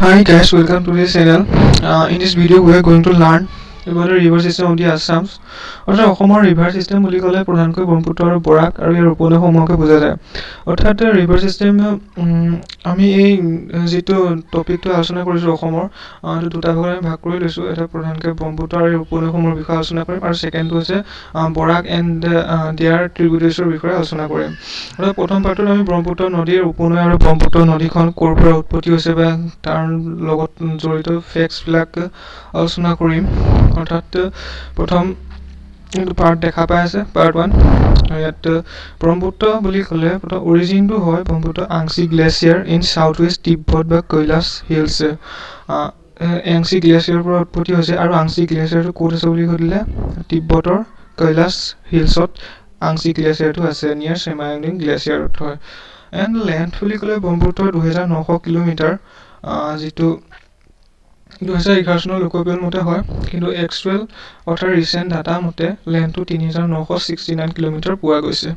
Hi guys, welcome to this channel. In this video, we are going to learn about the river system of the Assam. অৰ্থাৎ অসমৰ river system বুলি ক'লে প্ৰধানকৈ ব্ৰহ্মপুত্ৰ আৰু বৰাক আৰু ইয়াৰ উপনৈসমূহকে বুজা যায়। অৰ্থাৎ river system আমি এই যেটো টপিকটো আলোচনা কৰিছো অসমৰ দুটা ভাগত ভাগ কৰি লৈছো। এটা প্ৰধানকৈ ব্ৰহ্মপুত্ৰ আৰু উপনৈসমূহৰ বিষয়ে আলোচনা কৰিম আৰু সেকেন্ডটো হৈছে বৰাক এণ্ড দেয়াৰ ট্ৰিবিউটাৰিজৰ বিষয়ে আলোচনা কৰিম। অৰ্থাৎ প্ৰথম পাৰ্টত আমি ব্ৰহ্মপুত্ৰ নদীৰ উপনৈ আৰু ব্ৰহ্মপুত্ৰ নদীখন ক'ৰ পৰা উৎপত্তি হৈছে বা তাৰ লগত জড়িত ফেক্টছ বিলাক আলোচনা কৰিম। অৰ্থাৎ প্ৰথম পাৰ্ট দেখা পাই আছে Part-1 ইয়াত ব্ৰহ্মপুত্ৰ বুলি ক'লে প্ৰথম অৰিজিনটো হয় Brahmaputra Angsi glacier in south west Tibet বা কৈলাশ হিলছ। আংশী গ্লেচিয়াৰৰ পৰা উৎপত্তি হৈছে আৰু আংশী গ্লেচিয়াৰটো ক'ত আছে বুলি ক'লে তিব্বতৰ কৈলাশ হিলছত আংশী গ্লেচিয়াৰটো আছে নিয়াৰ চেমায়ংলিং গ্লেচিয়াৰত হয়। এণ্ড লেন্থ বুলি ক'লে ব্ৰহ্মপুত্ৰৰ 2900 কিলোমিটাৰ যেটো 2011 চনৰ লোকপিয়ল মতে হয়, কিন্তু এক্সুৱেল অৰ্থাৎ ৰিসেন্ট ডাটা মতে লেন্থটো 3969 কিলোমিটাৰ পোৱা গৈছে।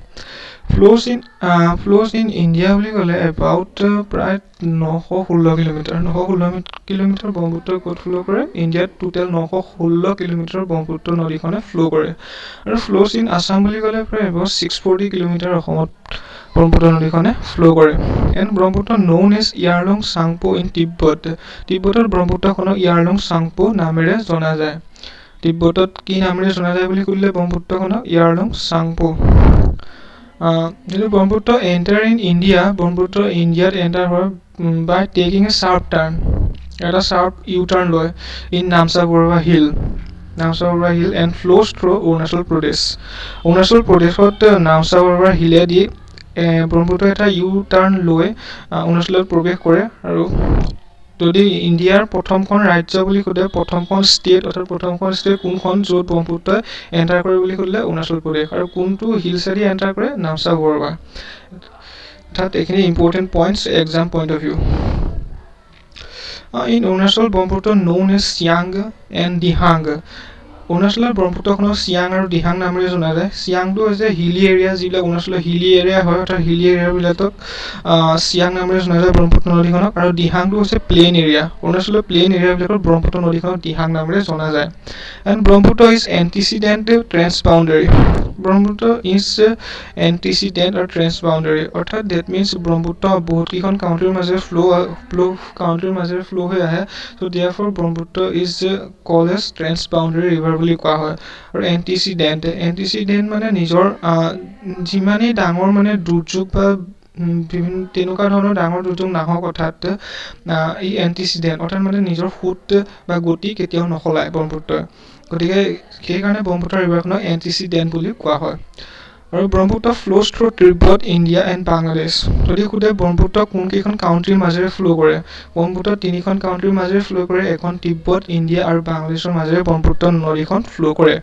ফ্লোজ ইন ইণ্ডিয়া বুলি ক'লে এবাউট প্ৰায় 916 কিলোমিটাৰ 916 কিলোমিটাৰ ব্ৰহ্মপুত্ৰ ক'ত ফ্লো কৰে ইণ্ডিয়াত টোটেল 916 কিলোমিটাৰ ব্ৰহ্মপুত্ৰ নদীখনে ফ্লো কৰে। আৰু ফ্লোজ ইন আসাম বুলি ক'লে প্ৰায় এবাউট 640 কিলোমিটাৰ অসমত ব্ৰহ্মপুত্ৰ নদীখনে ফ্লো কৰে। And Brahmaputra known as Yarlung Tsangpo in Tibet. তিব্বতত ব্ৰহ্মপুত্ৰখনক ইয়াৰলং চাংপো নামেৰে জনা যায়। তিব্বতত কি নামেৰে জনা যায় বুলি ক'লে ব্ৰহ্মপুত্ৰখনক ইয়াৰলং চাংপো। যেটো Brahmaputra enter in India Brahmaputra ইণ্ডিয়াত এন্টাৰ হয় বাই টেকিং এ শাৰ্প টাৰ্ণ এটা শাৰ্প ইউ টাৰ্ণ লয় in Namchabarwa hill and flows through Arunachal Pradesh. Arunachal প্ৰদেশত নামচাবৰুৱা হিলেদি ব্ৰহ্মপুত্ৰ এটা ইউ টাৰ্ণ লৈ অৰুণাচলত প্ৰৱেশ কৰে। আৰু যদি ইণ্ডিয়াৰ প্ৰথমখন ৰাজ্য বুলি ক'লে প্ৰথমখন ষ্টেট অৰ্থাৎ প্ৰথমখন ষ্টেট কোনখন য'ত ব্ৰহ্মপুত্ৰই এন্টাৰ কৰে বুলি ক'লে অৰুণাচল প্ৰদেশ আৰু কোনটো হিলছেদি এন্টাৰ কৰে নামচাবৰুৱা। অৰ্থাৎ এইখিনি important points exam point of view. In Arunachal Brahmaputra known as Siang and Dihang. অৰুণাচলৰ ব্ৰহ্মপুত্ৰখনক চিয়াং আৰু দিহাং নামেৰে জনা যায়। চিয়াংটো হৈছে হিলি এৰিয়া যিবিলাক অৰুণাচলৰ হিলি এৰিয়া হয় অৰ্থাৎ হিলি এৰিয়াবিলাকক চিয়াং নামেৰে জনা যায় ব্ৰহ্মপুত্ৰ নদীখনক। আৰু দিহাংটো হৈছে প্লেইন এৰিয়া অৰুণাচলৰ প্লেইন এৰিয়াবিলাকত ব্ৰহ্মপুত্ৰ নদীখনক দিহাং নামেৰে জনা যায়। And Brahmaputra is antecedent transboundary. Brahmaputra is antecedent আৰু ট্ৰেন্সবাউণ্ডাৰী অৰ্থাৎ ডেট মিনছ ব্ৰহ্মপুত্ৰ বহুতকেইখন কাউণ্ট্ৰিৰ মাজেৰে ফ্লো হৈ আহে। So' therefore Brahmaputra is called as transboundary river বুলি কোৱা হয়। আৰু এণ্টিচিডেণ্ট মানে নিজৰ যিমানেই ডাঙৰ মানে দুৰ্যোগ বা বিভিন্ন তেনেকুৱা ধৰণৰ ডাঙৰ দুৰ্যোগ নাহক অৰ্থাৎ ই এণ্টিচিডেণ্ট অৰ্থাৎ মানে নিজৰ সোঁত বা গতি কেতিয়াও নসলায় ব্ৰহ্মপুত্ৰই। গতিকে সেইকাৰণে ব্ৰহ্মপুত্ৰ ৰিভাৰখনক এণ্টিচিডেণ্ট বুলি কোৱা হয়। আৰু Brahmaputra flows through Tibet India and Bangladesh. যদি সোধে ব্ৰহ্মপুত্ৰ কোনকেইখন কাউণ্ট্ৰিৰ মাজেৰে ফ্লো কৰে ব্ৰহ্মপুত্ৰ তিনিখন কাউণ্ট্ৰিৰ মাজেৰে ফ্লো কৰে এখন তিব্বত ইণ্ডিয়া আৰু বাংলাদেশৰ মাজেৰে ব্ৰহ্মপুত্ৰ নদীখন ফ্লো কৰে।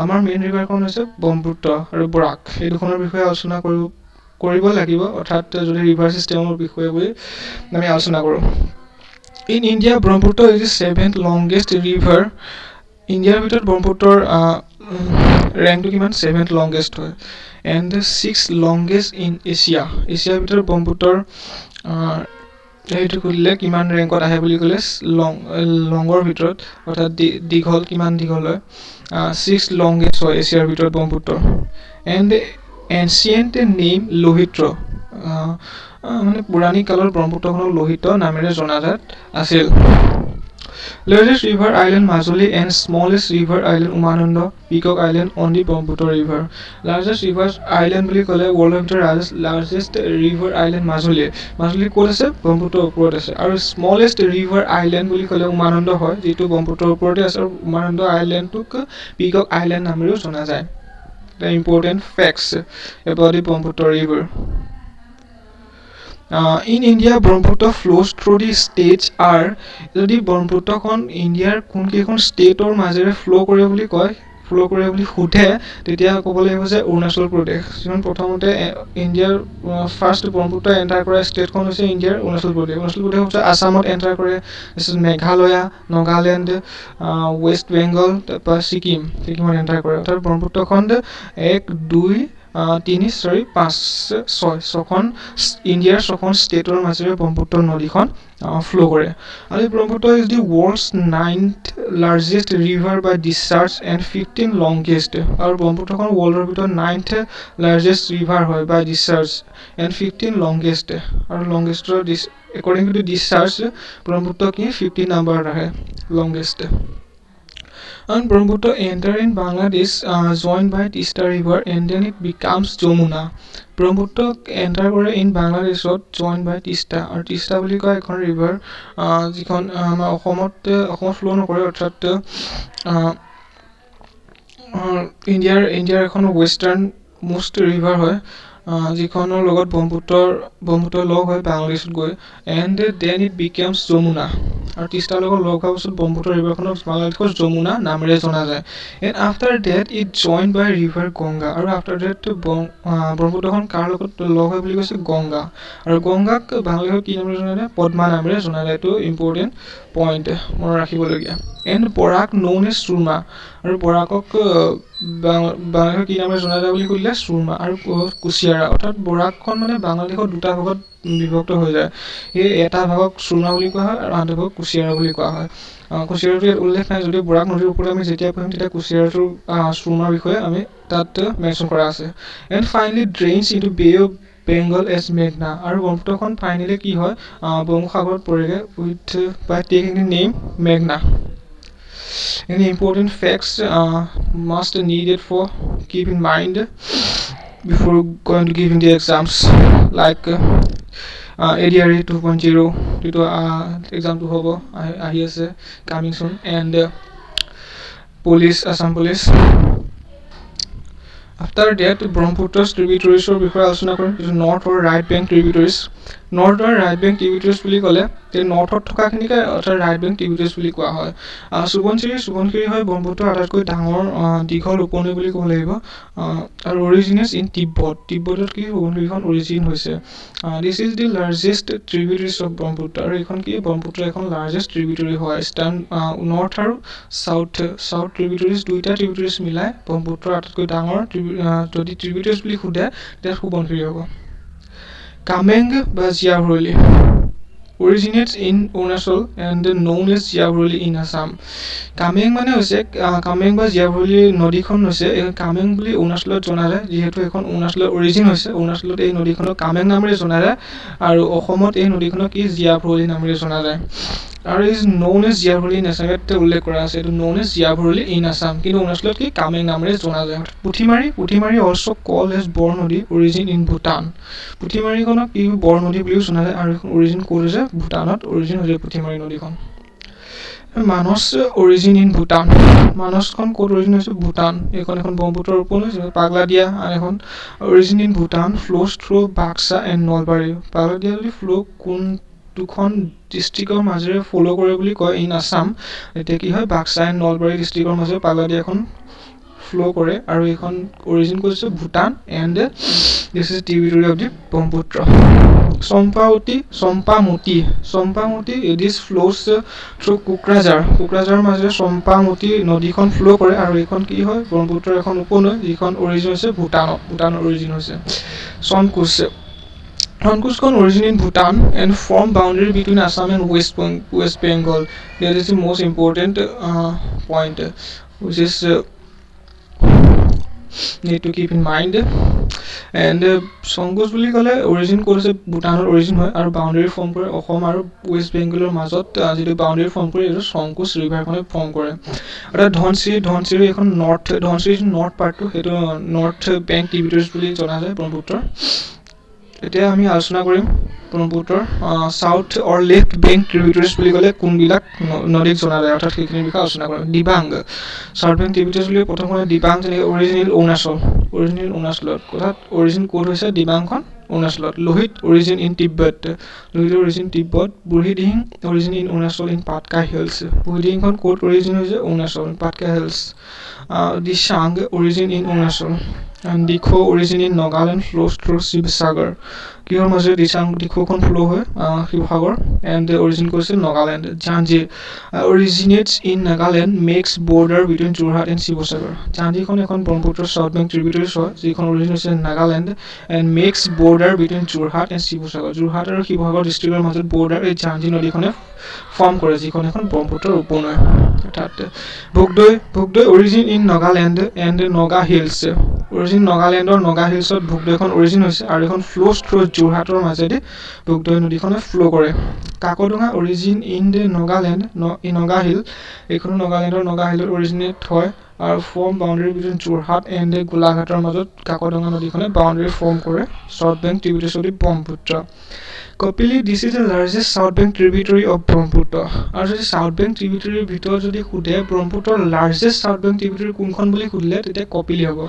আমাৰ মেইন ৰিভাৰখন হৈছে ব্ৰহ্মপুত্ৰ আৰু বৰাক এই দুখনৰ বিষয়ে আলোচনা কৰিব লাগিব অৰ্থাৎ যদি ৰিভাৰ চিষ্টেমৰ বিষয়ে বুলি আমি আলোচনা কৰোঁ। In India Brahmaputra is the 7th longest river. ইণ্ডিয়াৰ ভিতৰত ব্ৰহ্মপুত্ৰৰ ৰেংকটো কিমান 7th লংগেষ্ট হয়। এণ্ড 6th লংগেষ্ট ইন এছিয়াৰ ভিতৰত ব্ৰহ্মপুত্ৰৰ সেইটো কৰিলে কিমান ৰেংকত আহে বুলি ক'লে লঙৰ ভিতৰত অৰ্থাৎ দীঘল কিমান দীঘল হয় 6th লংগেষ্ট হয় এছিয়াৰ ভিতৰত ব্ৰহ্মপুত্ৰ। এণ্ড এনচিয়েণ্ট নেম লোহিত্ৰ মানে পুৰাণিক কালত ব্ৰহ্মপুত্ৰখনক লোহিত নামেৰে জনাজাত আছিল। Largest river island Majuli and smallest river island Umananda, Peacock Island on the Brahmaputra River. Largest river island বুলি ক'লে worldৰ ভিতৰত largest river island Majuli ক'ত আছে ব্ৰহ্মপুত্ৰৰ ওপৰত আছে। আৰু smallest river island বুলি ক'লে উমানন্দ হয় যিটো ব্ৰহ্মপুত্ৰৰ ওপৰতে আছে আৰু উমানন্দ আইলেণ্ডটোক পিকক আইলেণ্ড নামেৰেও জনা যায়। The important facts about the Brahmaputra River. In India Brahmaputra flows through the states R. যদি ব্ৰহ্মপুত্ৰখন ইণ্ডিয়াৰ কোনকেইখন ষ্টেটৰ মাজেৰে ফ্লো কৰে বুলি সোধে তেতিয়া ক'ব লাগিব যে অৰুণাচল প্ৰদেশ। যিখন প্ৰথমতে ইণ্ডিয়াৰ ফাৰ্ষ্ট ব্ৰহ্মপুত্ৰ এণ্টাৰ কৰা ষ্টেটখন হৈছে ইণ্ডিয়াৰ অৰুণাচল প্ৰদেশ হৈছে আসামত এণ্টাৰ কৰে মেঘালয়া নাগালেণ্ড ৱেষ্ট বেংগল তাৰপৰা ছিকিমত এণ্টাৰ কৰে। অৰ্থাৎ ব্ৰহ্মপুত্ৰখন 1 2 3 4 5 6 ছখন ইণ্ডিয়াৰ ছখন ষ্টেটৰ মাজেৰে ব্ৰহ্মপুত্ৰ নদীখন ফ্লো কৰে আৰু Brahmaputra is the world's 9th largest river by discharge and 15 longest আৰু ব্ৰহ্মপুত্ৰখন ৱৰ্ল্ডৰ ভিতৰত 9th লাৰ্জেষ্ট ৰিভাৰ হয় বাই ডিসচাৰ্জ এণ্ড 15 লংগেষ্ট আৰু লংগেষ্টৰ according to discharge ব্ৰহ্মপুত্ৰ কি 15 নাম্বাৰ আহে longest and Brahmaputra enter in Bangladesh joined by Tista river and then it becomes Jamuna Brahmaputra enter কৰে in Bangladesh joined by Tista আৰু Tista বুলি কয় এখন river যিখন আমাৰ অসমত ফ্লো নকৰে অৰ্থাৎ ইণ্ডিয়াৰ এখন ওয়েস্টাৰ্ণ মোস্ট ৰিভাৰ হয় যিখনৰ লগত ব্ৰহ্মপুত্ৰ লগ হয় বাংলাদেশত গৈ এণ্ড দেন ইট বিকেমছ যমুনা আৰু তিষ্টাৰ লগত লগ হোৱাৰ পিছত ব্ৰহ্মপুত্ৰ ৰিভাৰখনক বাংলাদেশৰ যমুনা নামেৰে জনা যায় and after that it join by river Ganga আৰু আফটাৰ ডেট ব্ৰহ্মপুত্ৰখন কাৰ লগত লগ হয় বুলি কৈছে গংগা আৰু গংগাক বাংলাদেশত কি নামেৰে জনা যায় পদ্মা নামেৰে জনা যায় এইটো ইম্পৰ্টেণ্ট পইণ্ট মনত ৰাখিবলগীয়া এণ্ড বৰাক ন'ন এজ সুৰমা আৰু বৰাকক বাংলাদেশৰ কি নামেৰে জনা যায় বুলি ক'লে সুৰমা আৰু কুচিয়াৰা অৰ্থাৎ বৰাকখন মানে বাংলাদেশৰ দুটা ভাগত বিভক্ত হৈ যায় এই এটা ভাগক সুৰমা বুলি কোৱা হয় আৰু আনটো ভাগক কুচিয়াৰা বুলি কোৱা হয় কুচিয়াৰাটো ইয়াত উল্লেখ নাই যদি বৰাক নদীৰ ওপৰত আমি যেতিয়া পঢ়িম তেতিয়া কুচিয়াৰাটোৰ সুৰমাৰ বিষয়ে আমি তাত মেনশ্যন কৰা আছে and finally drains into bay of Bengal as মেঘনা আৰু ব্ৰহ্মপুত্ৰখন ফাইনেলি কি হয় বংগোপসাগৰত পৰেগৈ with by taking the name মেঘনা Any important facts must needed for keep in mind before going to giving the exams like adre 2.0 to exam to hobo ahi ase coming soon and police Assam police after that Brahmaputra's tributaries or before aলোচনা কৰিম is north or right bank tributaries north or right bank tributaries বুলি ক'লে তে নৰ্থত থকা খিনিকে অৰ্থাৎ right bank ট্ৰিবিউটাৰিজ বুলি কোৱা হয় সুবনশিৰি হয় ব্ৰহ্মপুত্ৰৰ আটাইতকৈ ডাঙৰ দীঘল উপনৈ বুলি ক'ব লাগিব আৰু অৰিজিনেটছ ইন তিব্বতত কি সুবনশিৰিখন অৰিজিন হৈছে this is the largest tributaries of Brahmaputra আৰু এইখন কি ব্ৰহ্মপুত্ৰৰ এখন লাৰ্জেষ্ট ট্ৰিবিউটাৰি হয় নৰ্থ আৰু সাউথ ট্ৰিবিউটাৰিজ দুইটা ট্ৰিবিউটাৰিজ মিলাই ব্ৰহ্মপুত্ৰৰ আটাইতকৈ ডাঙৰ যদি ট্ৰিবিউটাৰিজ বুলি সোধে তেতিয়া সুবনশিৰি হ'ব কামেং বা জিয়াভৰলী originates in Arunachal and known as Jiyabroli in Assam. Kameng মানে হৈছে কামেং বা জিয়াভৰলী নদীখন হৈছে কামেং বুলি অৰুণাচলত জনা যায় যিহেতু এখন অৰুণাচলৰ অৰিজিন হৈছে অৰুণাচলত এই নদীখনক কামেং নামেৰে জনা যায় আৰু অসমত এই নদীখনক কি জিয়াভৰলী নামেৰে জনা যায় আৰু is known as Jiabharali in Assam ইয়াত উল্লেখ কৰা আছে এইটো known as Jiabharali in Assam কিন্তু অৰুণাচলত কি কামেং নামেৰে জনা যায় পুঠিমাৰী also called as বৰ নদী origin in Bhutan পুঠিমাৰীখনক কি বৰ নদী বুলিও জনা যায় আৰু অৰিজিন ক'ত হৈছে ভূটানত অৰিজিন হৈছে পুঠিমাৰী নদীখন মানস অৰিজিন ইন ভূটান মানসখন ক'ত অৰিজিন হৈছে ভূটান এখন ব্ৰহ্মপুত্ৰৰ উপনৈ পাগলাদিয়া আৰু এখন origin in Bhutan flows through Baksa and Nalbari Pagladiya যদি ফ্লো কোন দুখন ডিষ্ট্ৰিক্টৰ মাজেৰে ফলো কৰে বুলি কয় ইন আছাম এতিয়া কি হয় বাক্সা এণ্ড নলবাৰী ডিষ্ট্ৰিক্টৰ মাজেৰে পাগলাদিয়া এখন ফ্লো কৰে আৰু এইখন অৰিজিন কৰিছে Bhutan and this is tributary of the Brahmaputra Champamati this flows through Kokrajhar মাজেৰে চম্পামতি নদীখন ফ্লো কৰে আৰু এইখন কি হয় ব্ৰহ্মপুত্ৰৰ এখন উপনৈ যিখন অৰিজিন হৈছে ভূটানৰ অৰিজিন হৈছে Sankushkan origin in Bhutan and form boundary between Assam and West Bengal. That is the most important point, which is need to keep in mind. And Sankush বুলি ক'লে origin কৰিছে ভূটানৰ origin হয় আৰু boundary form কৰে অসম আৰু West Bengaলৰ মাজত যেটো boundary form কৰে এইটো Sankush ৰিভাৰখনে form কৰে আৰু ধনচিৰি এখন ধনচিৰি নৰ্থ পাৰ্টটো সেইটো নৰ্থ বেংক ট্ৰিবিউটাৰিজ বুলি জনা যায় ব্ৰহ্মপুত্ৰৰ এতিয়া আমি আলোচনা কৰিম ব্ৰহ্মপুত্ৰৰ সাউথ অৰ লেফ্ট বেংক ট্ৰিবিউটাৰিজ বুলি ক'লে কোনবিলাক নদীক জনা যায় অৰ্থাৎ সেইখিনি বিষয়ে আলোচনা কৰিম দিবাং সাউথ বেংক ট্ৰিবিউটাৰিজ বুলি প্ৰথম কোনে দিবাং যেনে অৰিজিনেল অৰুণাচলত কথাত অৰিজিন ক'ত হৈছে দিবাংখন অৰুণাচলত Lohit origin in Tibet Burhidihing origin in Arunachal in Patkai hills বুঢ়ীদিহিংখন ক'ত অৰিজিন হৈছে Arunachal Patkai hills Disang origin in Arunachal and Dikho origin in Nagaland flows through Sibsagar. কিহৰ মাজেৰে দিখৌখন ফ্লো হয় শিৱসাগৰ এণ্ড অৰিজিন কৰিছে Nagaland Jhanji originates in Nagaland makes border between Jorhat and Sivasagar জাঞ্জিখন এখন ব্ৰহ্মপুত্ৰৰ চাউথ বেংক ট্ৰিবিউটাৰিজ হয় যিখন অৰিজিন হৈছে Nagaland and makes border between Jorhat and Sivasagar Jorhat আৰু শিৱসাগৰ ডিষ্ট্ৰিক্টৰ মাজত বৰ্ডাৰ এই জাঞ্জি নদীখনে ফৰ্ম কৰে যিখন এখন ব্ৰহ্মপুত্ৰৰ উপনৈ অৰ্থাৎ Bhogdoi origin in Nagaland and Naga hills origin নাগালেণ্ডৰ নগা হিলছত ভোগদৈখন অৰিজিন হৈছে আৰু এখন ফ্ল'জ থ্ৰু যোৰহাটৰ মাজেদি ভোগদৈ নদীখনে ফ্ল' কৰে Kakodonga origin in the Nagaland Naga hill এইখনো নাগালেণ্ডৰ নগা হিলত অৰিজিনেট হয় আৰু form boundary between Jorhat and গোলাঘাটৰ মাজত কাকডোঙা নদীখনে বাউণ্ডেৰী ফৰ্ম কৰে south bank tributaries of Brahmaputra Kopili this is the largest south bank tributary of Brahmaputra আৰু যদি চাউথ বেংক ট্ৰিবিউটাৰীৰ ভিতৰত যদি সোধে ব্ৰহ্মপুত্ৰৰ লাৰ্জেষ্ট চাউথ বেংক ট্ৰিবিউটাৰী কোনখন বুলি সুধিলে তেতিয়া কপিলি হ'ব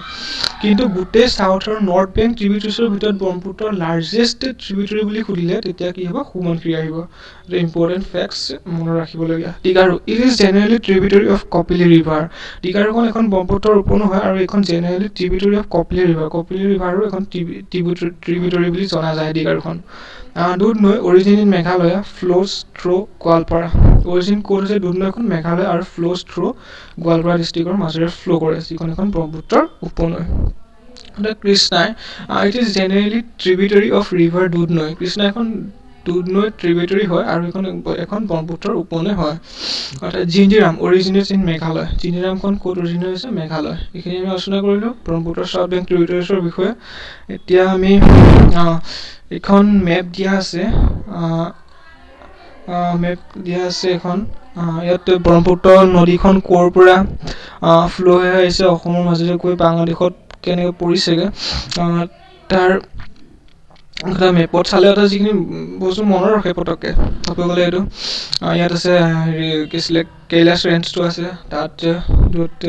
কিন্তু গোটেই চাউথ আৰু নৰ্থ বেংক ট্ৰিবিউটাৰিজৰ ভিতৰত ব্ৰহ্মপুত্ৰৰ লাৰ্জেষ্ট ট্ৰিবিউটাৰী বুলি সুধিলে তেতিয়া কি হ'ব সুমনখিৰি আহিব ইম্পৰ্টেণ্ট ফেক্টছ মনত ৰাখিবলগীয়া Digaru it is generally tributary of Kopili river দিগাৰুখন এখন ব্ৰহ্মপুত্ৰৰ উপনৈ হয় আৰু এইখন জেনেৰেলি ট্ৰিবিউটাৰী অফ কপিলি ৰিভাৰো এখন ট্ৰিবিউটাৰী বুলি জনা যায় দিগাৰুখন Dudhnoi origin in Meghalaya flows through Goalpara origin ক'ত হৈছে দুধনৈখন মেঘালয় আৰু ফ্ল'জ থ্ৰু গোৱালপাৰা ডিষ্ট্ৰিক্টৰ মাজেৰে ফ্ল' কৰে যিখন এখন ব্ৰহ্মপুত্ৰৰ উপনৈ Krishnai it is generally tributary of river Dudhnoi Krishna এখন দুধনৈ ট্ৰিবিউটাৰী হয় আৰু এখন ব্ৰহ্মপুত্ৰৰ উপনৈ হয় অৰ্থাৎ জিঞ্জিৰাম অৰিজিনেটছ ইন মেঘালয় জিঞ্জিৰামখন ক'ত অৰিজিনেট হৈছে মেঘালয় এইখিনি আমি আলোচনা কৰিলোঁ ব্ৰহ্মপুত্ৰৰ চাউথ বেংক ট্ৰিবিউটাৰিজৰ বিষয়ে এতিয়া আমি এখন মেপ দিয়া আছে এখন ইয়াত ব্ৰহ্মপুত্ৰ নদীখন ক'ৰ পৰা ফ্ল' হৈ আহিছে অসমৰ মাজেৰে গৈ বাংলাদেশত কেনেকৈ পৰিছেগৈ তাৰ এটা মেপত চালে এটা যিখিনি বস্তু মনত ৰাখে পটককৈ ক'ব গ'লে এইটো ইয়াত আছে হেৰি কি আছিলে কৈলাশ ৰেঞ্জটো আছে তাত য'ত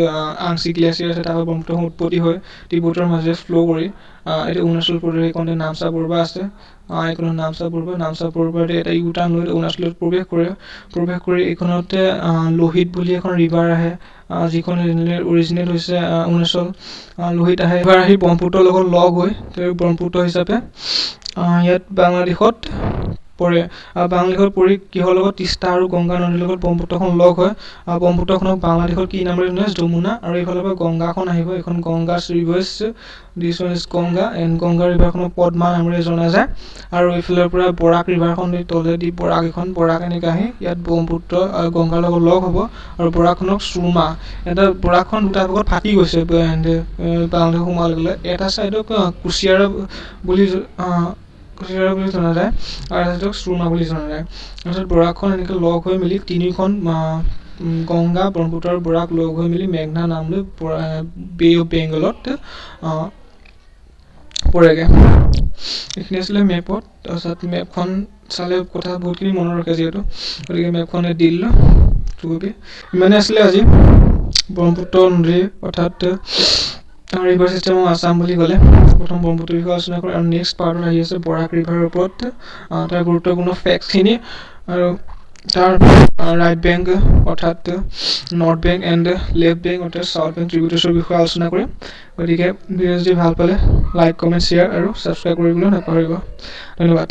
আংশিক গ্লেচিয়াৰ আছে তাৰ পৰা ব্ৰহ্মপুত্ৰখন উৎপত্তি হয় তিব্বতৰ মাজেৰে ফ্ল' কৰি এইটো অৰুণাচল প্ৰদেশ এইখনতে নামচা বৰবা আছে এইখনত নামচা বৰবাতে এটা ইউটাৰ্ণ লৈ অৰুণাচলত প্ৰৱেশ কৰি এইখনতে লোহিত বুলি এখন ৰিভাৰ আহে যিখন অৰিজিনেট হৈছে অৰুণাচল লোহিত আহে এবাৰ আহি ব্ৰহ্মপুত্ৰৰ লগত লগ হৈ তেওঁ ব্ৰহ্মপুত্ৰ হিচাপে ইয়াত বাংলাদেশত পৰে বাংলাদেশত পৰি কিহৰ লগত তিষ্টা আৰু গংগা নদীৰ লগত ব্ৰহ্মপুত্ৰখন লগ হয় ব্ৰহ্মপুত্ৰখনক বাংলাদেশৰ কি নামেৰে জনা যায় যমুনা আৰু এইফালৰ পৰা গংগাখন আহিব এইখন Ganga rivers this one is Ganga and Ganga ৰিভাৰখনক পদ্মা নামেৰে জনা যায় আৰু এইফালৰ পৰা বৰাক ৰিভাৰখন তলেদি বৰাক এনেকৈ আহি ইয়াত ব্ৰহ্মপুত্ৰ আৰু গংগাৰ লগত লগ হ'ব আৰু বৰাকখনক চুৰমা এটা বৰাকখন দুটা ভাগত ফাটি গৈছে বাংলাদেশ সোমোৱাৰ লগে এটা ছাইডক কুচিয়াৰা বুলি জনা যায় আৰু এটা চুৰমা বুলি জনা যায় তাৰপিছত বৰাকখন এনেকৈ লগ হৈ মেলি তিনিখন গংগা ব্ৰহ্মপুত্ৰ আৰু বৰাক লগ হৈ মেলি মেঘনা নাম লৈ বে অফ বেংগলত পৰেগৈ এইখিনি আছিলে মেপত তাৰপিছত মেপখন চালে কথা বহুতখিনি মনত ৰাখে যিহেতু গতিকে মেপখনে দি দিলোঁ ইমানে আছিলে আজি ব্ৰহ্মপুত্ৰ নদীৰ অৰ্থাৎ ৰিভাৰ ছিষ্টেম অফ আছাম বুলি ক'লে প্ৰথম ব্ৰহ্মপুত্ৰৰ বিষয়ে আলোচনা কৰে আৰু নেক্সট পাৰ্টত আহি আছে বৰাক ৰিভাৰৰ ওপৰত তাৰ গুৰুত্বপূৰ্ণ ফেক্টছখিনি আৰু তাৰ ৰাইট বেংক অৰ্থাৎ north bank and left bank অৰ্থাৎ চাউথ বেংক ট্ৰিবিউটাৰিজৰ বিষয়ে আলোচনা কৰিম গতিকে ভিডিঅ' যদি ভাল পালে লাইক কমেণ্ট শ্বেয়াৰ আৰু ছাবস্ক্ৰাইব কৰিবলৈ নাপাহৰিব ধন্যবাদ